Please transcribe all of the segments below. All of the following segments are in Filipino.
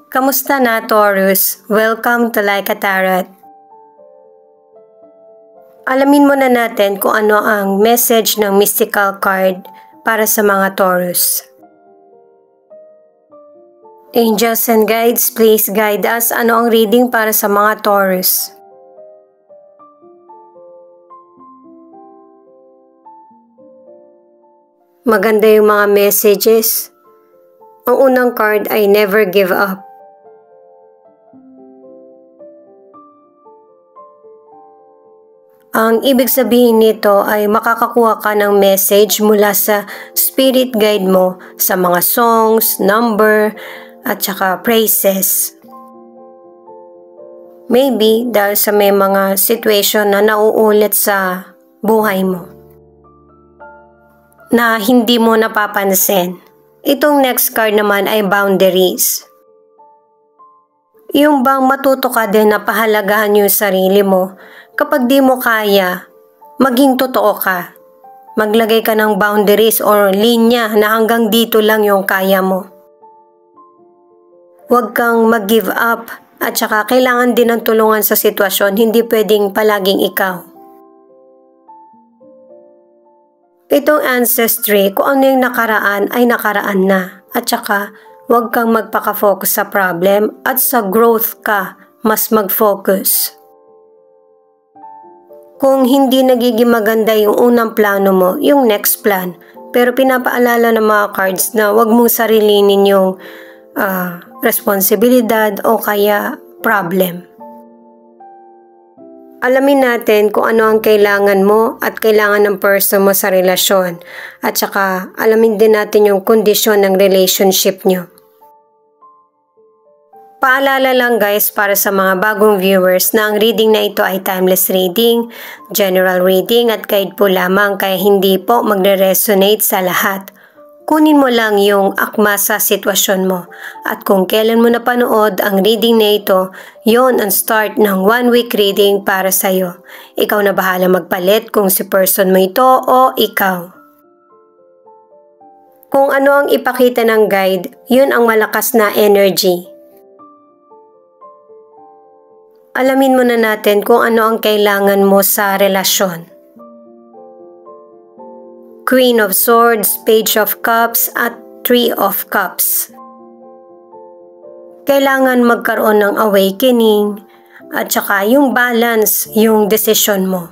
Kamusta na, Taurus? Welcome to Like a Tarot. Alamin muna natin kung ano ang message ng mystical card para sa mga Taurus. Angels and guides, please guide us. Ano ang reading para sa mga Taurus? Maganda yung mga messages. Ang unang card ay never give up. Ang ibig sabihin nito ay makakakuha ka ng message mula sa spirit guide mo sa mga songs, number, at saka praises. Maybe dahil sa may mga situation na nauulit sa buhay mo na hindi mo napapansin. Itong next card naman ay boundaries. Yung bang matuto ka din na pahalagahan yung sarili mo. Kapag di mo kaya, maging totoo ka. Maglagay ka ng boundaries or linya na hanggang dito lang yung kaya mo. Huwag kang mag-give up at saka kailangan din ng tulungan sa sitwasyon, hindi pwedeng palaging ikaw. Itong ancestry, kung ano yung nakaraan ay nakaraan na. At saka, huwag kang magpaka-focus sa problem at sa growth ka, mas mag-focus. Kung hindi nagiging maganda yung unang plano mo, yung next plan. Pero pinapaalala ng mga cards na huwag mong sarilinin yung responsibilidad o kaya problem. Alamin natin kung ano ang kailangan mo at kailangan ng person mo sa relasyon. At saka alamin din natin yung kondisyon ng relationship nyo. Paalala lang guys para sa mga bagong viewers na ang reading na ito ay timeless reading, general reading at guide po lamang kaya hindi po magre-resonate sa lahat. Kunin mo lang yung akma sa sitwasyon mo at kung kailan mo napanood ang reading na ito, yon ang start ng 1 week reading para sa'yo. Ikaw na bahala magpalit kung si person mo ito o ikaw. Kung ano ang ipakita ng guide, yun ang malakas na energy. Alamin muna natin kung ano ang kailangan mo sa relasyon. Queen of Swords, Page of Cups at 3 of Cups. Kailangan magkaroon ng awakening at saka yung balance yung desisyon mo.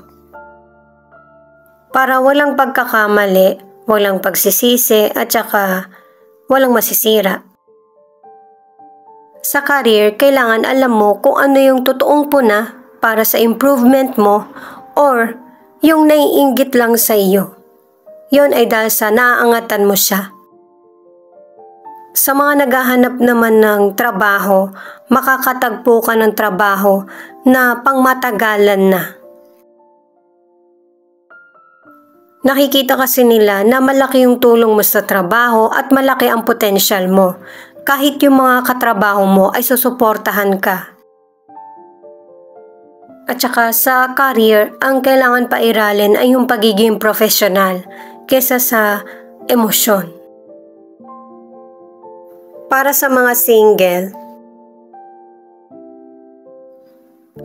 Para walang pagkakamali, walang pagsisisi at saka walang masisira. Sa career, kailangan alam mo kung ano yung totoong puna para sa improvement mo or yung naiinggit lang sa iyo. Yon ay dahil sa naaangatan mo siya. Sa mga naghahanap naman ng trabaho, makakatagpo ka ng trabaho na pangmatagalan na. Nakikita kasi nila na malaki yung tulong mo sa trabaho at malaki ang potensyal mo. Kahit yung mga katrabaho mo ay susuportahan ka. At saka sa career, ang kailangan pairalin ay yung pagiging professional kesa sa emosyon. Para sa mga single,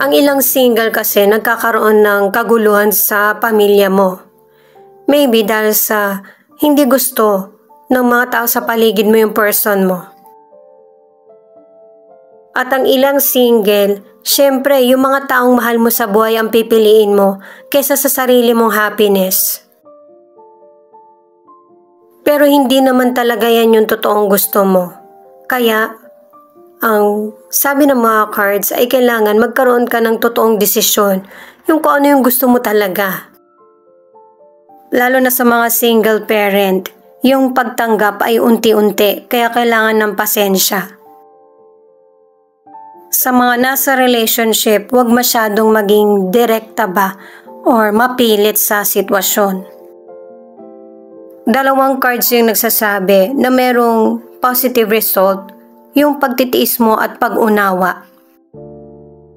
ang ilang single kasi nagkakaroon ng kaguluhan sa pamilya mo. Maybe dahil sa hindi gusto ng mga tao sa paligid mo yung person mo. At ang ilang single, syempre yung mga taong mahal mo sa buhay ang pipiliin mo kesa sa sarili mong happiness. Pero hindi naman talaga yan yung totoong gusto mo. Kaya, ang sabi ng mga cards ay kailangan magkaroon ka ng totoong desisyon, yung kung ano yung gusto mo talaga. Lalo na sa mga single parent, yung pagtanggap ay unti-unti, kaya kailangan ng pasensya. Sa mga nasa relationship, huwag masyadong maging direkta ba or mapilit sa sitwasyon. Dalawang cards yung nagsasabi na merong positive result, yung pagtitiis mo at pag-unawa.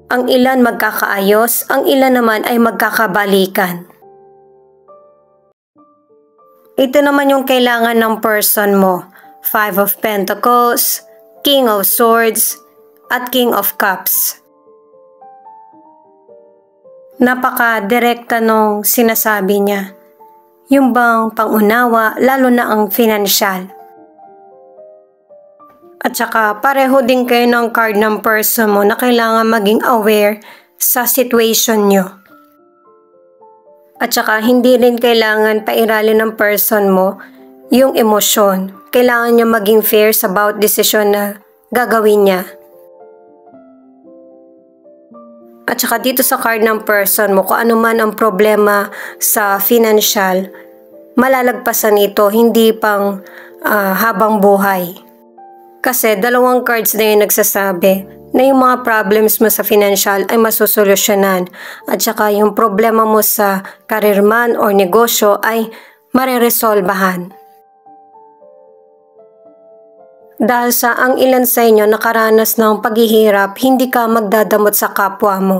Ang ilan magkakaayos, ang ilan naman ay magkakabalikan. Ito naman yung kailangan ng person mo. 5 of Pentacles, King of Swords, at King of Cups. Napaka-direkta nung sinasabi niya. Yung bang pangunawa, lalo na ang financial. At saka pareho din kayo ng card ng person mo na kailangan maging aware sa situation nyo. At saka hindi rin kailangan pairalin ng person mo yung emosyon. Kailangan niya maging fair sa bawat desisyon na gagawin niya. At saka dito sa card ng person mo, kung ano man ang problema sa financial, malalagpasan ito, hindi pang habang buhay. Kasi dalawang cards na yung nagsasabi na yung mga problems mo sa financial ay masusolusyonan. At saka yung problema mo sa career man or negosyo ay mareresolbahan. Dahil sa ang ilan sa inyo nakaranas ng paghihirap, hindi ka magdadamot sa kapwa mo.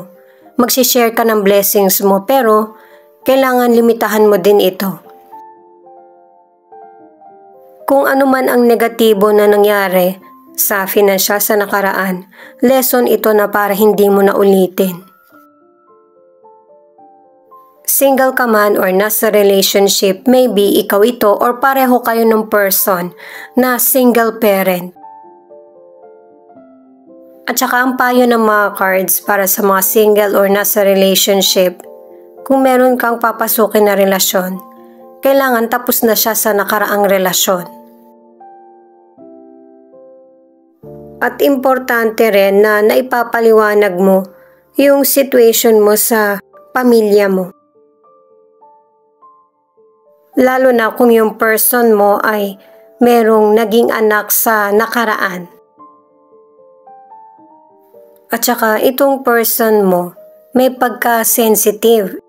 Magsishare ka ng blessings mo pero kailangan limitahan mo din ito. Kung ano man ang negatibo na nangyari sa financial sa nakaraan, lesson ito na para hindi mo na ulitin. Single ka man or nasa relationship, maybe ikaw ito or pareho kayo ng person na single parent. At saka ang payo ng mga cards para sa mga single or nasa relationship, kung meron kang papasukin na relasyon, kailangan tapos na siya sa nakaraang relasyon. At importante rin na naipapaliwanag mo yung situation mo sa pamilya mo. Lalo na kung yung person mo ay merong naging anak sa nakaraan. At saka itong person mo may pagka-sensitive,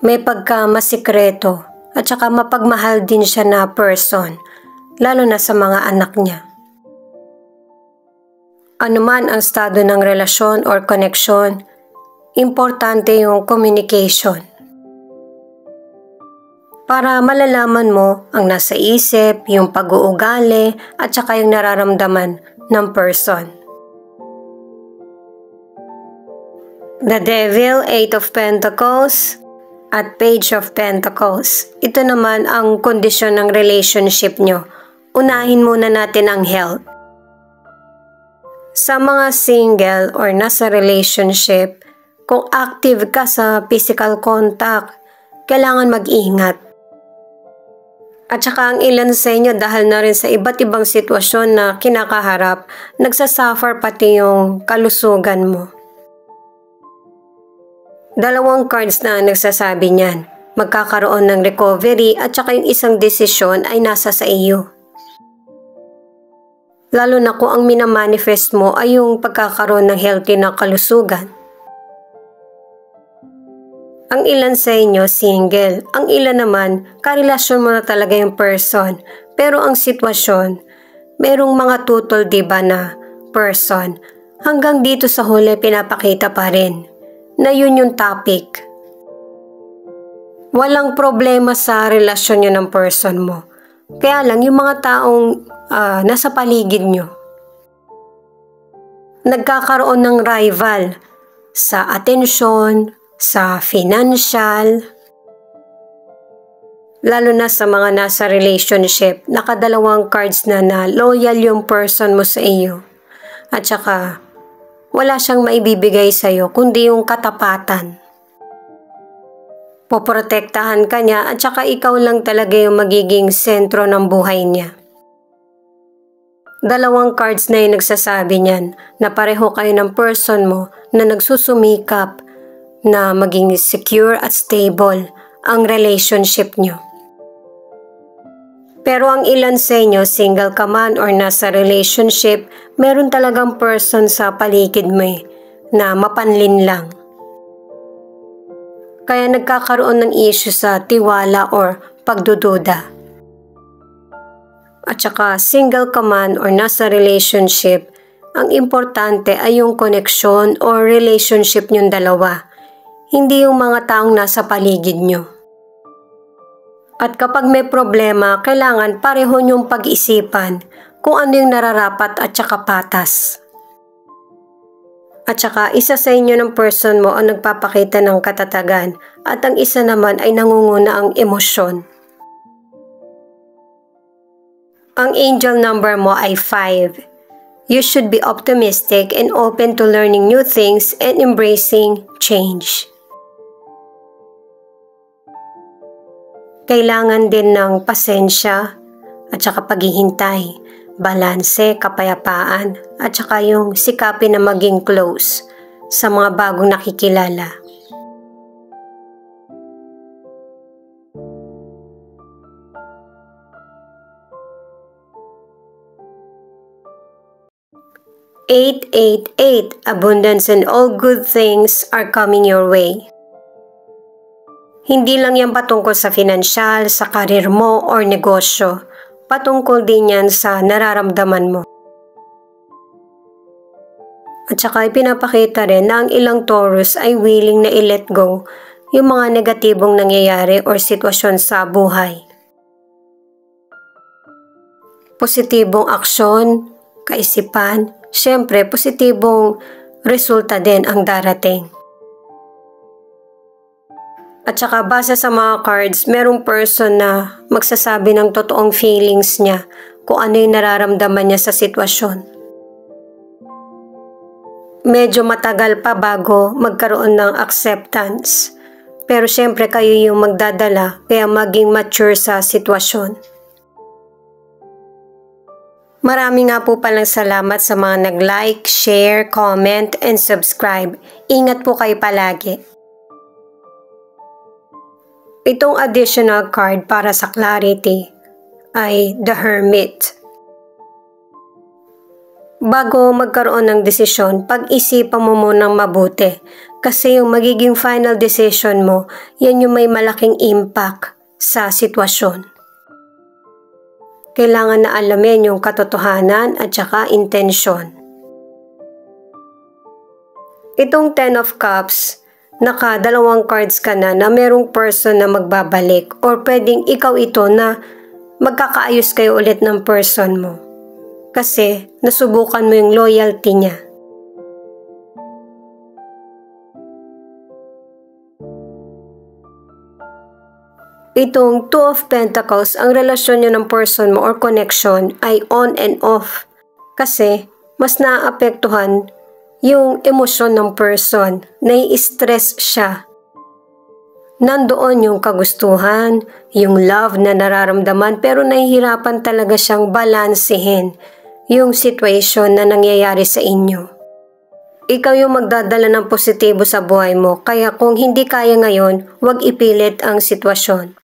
may pagka-masikreto, at saka mapagmahal din siya na person, lalo na sa mga anak niya. Ano man ang estado ng relasyon or connection, importante yung communication. Para malalaman mo ang nasa isip, yung pag-uugali, at saka yung nararamdaman ng person. The Devil, 8 of Pentacles, at Page of Pentacles. Ito naman ang kondisyon ng relationship nyo. Unahin muna natin ang health. Sa mga single or nasa relationship, kung active ka sa physical contact, kailangan mag-ingat. At saka ang ilan sa inyo dahil na rin sa iba't ibang sitwasyon na kinakaharap, nagsasuffer pati yung kalusugan mo. Dalawang cards na nagsasabi niyan, magkakaroon ng recovery at saka yung isang desisyon ay nasa sa iyo. Lalo na kung ang minamanifest mo ay yung pagkakaroon ng healthy na kalusugan. Ang ilan sa inyo single, ang ilan naman karelasyon mo na talaga yung person. Pero ang sitwasyon, merong mga tutol diba na person. Hanggang dito sa huli pinapakita pa rin na yun yung topic. Walang problema sa relasyon nyo ng person mo. Kaya lang yung mga taong nasa paligid nyo, nagkakaroon ng rival sa atensyon, sa financial, lalo na sa mga nasa relationship, nakadalawang cards na loyal yung person mo sa iyo. At saka, wala siyang maibibigay sa iyo kundi yung katapatan. Poprotektahan ka niya at saka ikaw lang talaga yung magiging sentro ng buhay niya. Dalawang cards na yung nagsasabi niyan na pareho kayo ng person mo na nagsusumikap na maging secure at stable ang relationship nyo. Pero ang ilan sa inyo, single ka man or nasa relationship, meron talagang person sa paligid mo na mapanlin lang. Kaya nagkakaroon ng issue sa tiwala or pagdududa. At saka single ka man or nasa relationship, ang importante ay yung connection or relationship nyong dalawa. Hindi yung mga taong nasa paligid nyo. At kapag may problema, kailangan pareho nyong pag-isipan kung ano yung nararapat at saka patas. At saka isa sa inyo ng person mo ang nagpapakita ng katatagan at ang isa naman ay nangunguna ang emosyon. Ang angel number mo ay 5. You should be optimistic and open to learning new things and embracing change. Kailangan din ng pasensya at saka paghihintay, balanse, kapayapaan at saka yung sikapin na maging close sa mga bagong nakikilala. Eight, 8, abundance and all good things are coming your way. Hindi lang yan patungkol sa finansyal, sa karir mo or negosyo. Patungkol din yan sa nararamdaman mo. At saka ipinapakita rin na ang ilang Taurus ay willing na i-let go yung mga negatibong nangyayari or sitwasyon sa buhay. Positibong aksyon, kaisipan, syempre positibong resulta din ang darating. At saka base sa mga cards, merong person na magsasabi ng totoong feelings niya kung ano yung nararamdaman niya sa sitwasyon. Medyo matagal pa bago magkaroon ng acceptance. Pero syempre kayo yung magdadala kaya maging mature sa sitwasyon. Marami nga po palang salamat sa mga nag-like, share, comment, and subscribe. Ingat po kayo palagi. Itong additional card para sa clarity ay The Hermit. Bago magkaroon ng desisyon, pag-isipan mo munang mabuti kasi yung magiging final decision mo, yan yung may malaking impact sa sitwasyon. Kailangan na alamin yung katotohanan at saka intensyon. Itong 10 of Cups, naka-2 cards ka na merong person na magbabalik or pwedeng ikaw ito na magkakaayos kayo ulit ng person mo. Kasi nasubukan mo yung loyalty niya. Itong 2 of Pentacles, ang relasyon niyo ng person mo or connection ay on and off. Kasi mas naaapektuhan yung emosyon ng person, nai-stress siya. Nandoon yung kagustuhan, yung love na nararamdaman pero nahihirapan talaga siyang balansehin yung situation na nangyayari sa inyo. Ikaw yung magdadala ng positibo sa buhay mo kaya kung hindi kaya ngayon, huwag ipilit ang sitwasyon.